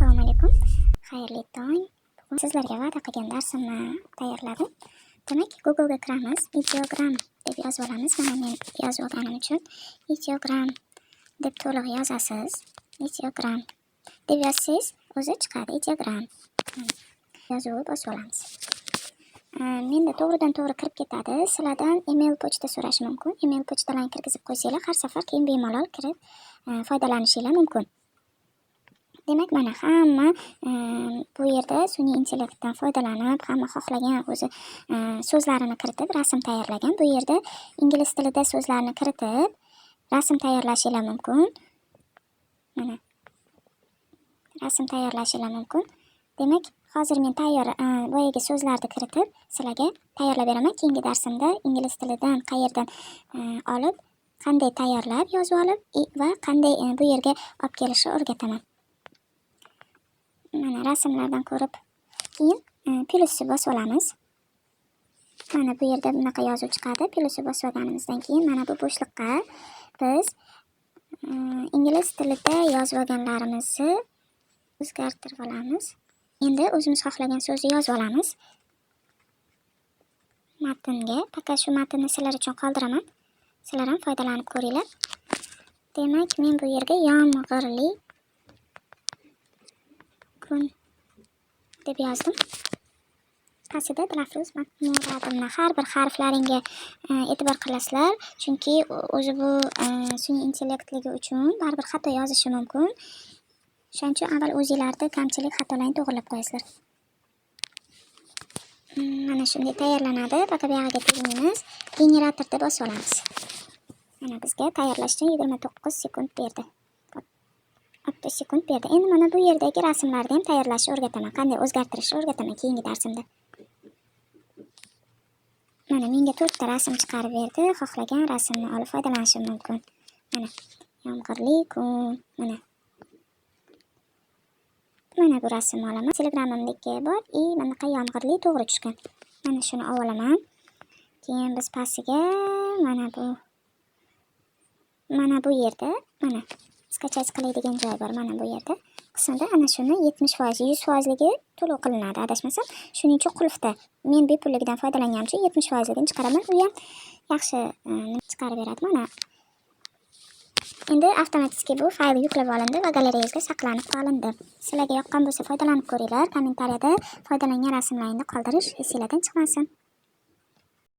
Assalomu alaykum. Xayrli tong. Bugun sizlarga va'da qilgan darsimni tayyorladim. Demak, Google ga kiramiz. Ideogram deb yozib olamiz. Mana men yozib olganim uchun ideogram deb to'liq yozasiz. Ideogram deb yozsangiz o'zi chiqadi. Ideogram. Yozuv bosib olamiz. Menda to'g'ridan to'g'ri kirib ketadi. Sizlardan email pochta so'rash mumkin. Email pochtalarni kirgizib qo'ysanglar, har safar keyin bemalol kirib foydalanishingiz mumkin. Demak, mana hamma bu yerda sun'iy intellektdan foydalanib, hamma xohlagan o'zi so'zlarini kiritib rasm tayyorlagan. Bu yerda ingliz tilida so'zlarni kiritib rasm tayyorlashingiz mumkin. Mana rasm tayyorlashingiz mumkin. Demak, hozir men boyagi so'zlarni kiritib sizlarga tayyorlab beraman. Keyingi darsimda ingliz tilidan qayerdan olib, qanday tayyorlab yozib olib va qanday bu yerga olib kelishni o'rgataman. Mana rasmlardan ko'rib keyin plyusni bosib olamiz. Mana bu yerda bunaqa yozuv chiqadi. Plyusni bosib olganimizdan keyin mana bu bo'shliqqa biz ingliz tilida yozib olganlarimizni o'zgartirib olamiz. Endi o'zimiz xohlagan so'zni yozib olamiz. Matnga, faqat shu matnni sizlar uchun qoldiraman. Sizlar ham foydalanib ko'ringlar. Demak, men bu yerga yomg'irli kun deb yozdim. Pastida Dilafruz Murodovna. Har bir harflaringga e'tibor qilasizlar, chunki o'zi bu sun'iy intellektligi uchun baribir xato yozishi mumkin. Shuning uchun avval o'zingizlarda kamchilik xatolarni to'g'rilab qo'yasizlar. Mana shunday tayyorlanadi. Faqat bu yerga tegmaymiz. Generatorda bosib olamiz. Mana bizga tayyorlash uchun 29 sekund berdi. 60 sekund berdi. Endi mana bu yerdagi rasmlarni ham tayyorlashni o'rgataman. Qanday o'zgartirishni o'rgataman keyingi darsimda. Mana menga 4 ta rasm chiqarib berdi. Xohlagan rasmni olib foydalanishim mumkin. Mana yomg'irli kun. Mana bu rasmni olaman. Telegramimdagi bor. Mana bu yomg'irli to'g'ri tushgan. Mana shuni olaman. Keyin biz pastiga mana bu yerda mana skachать qiladigan joy bor. Mana bu yerda qismida ana shuni 70%, 100%ligi to'lov qilinadi, adashmasam. Shuning uchun qulfda men bepulligidan foydalanganim uchun 70%ligini chiqaraman. U ham yaxshi chiqarib beradi. Mana endi avtomatik bu fayl yuklab olindi va galereyangizga saqlanib qolindi. Sizlarga yoqqan bo'lsa foydalanib ko'ringlar. Kommentariyada foydalangan rasmlaringizni qoldirish esingizdan chiqmasin.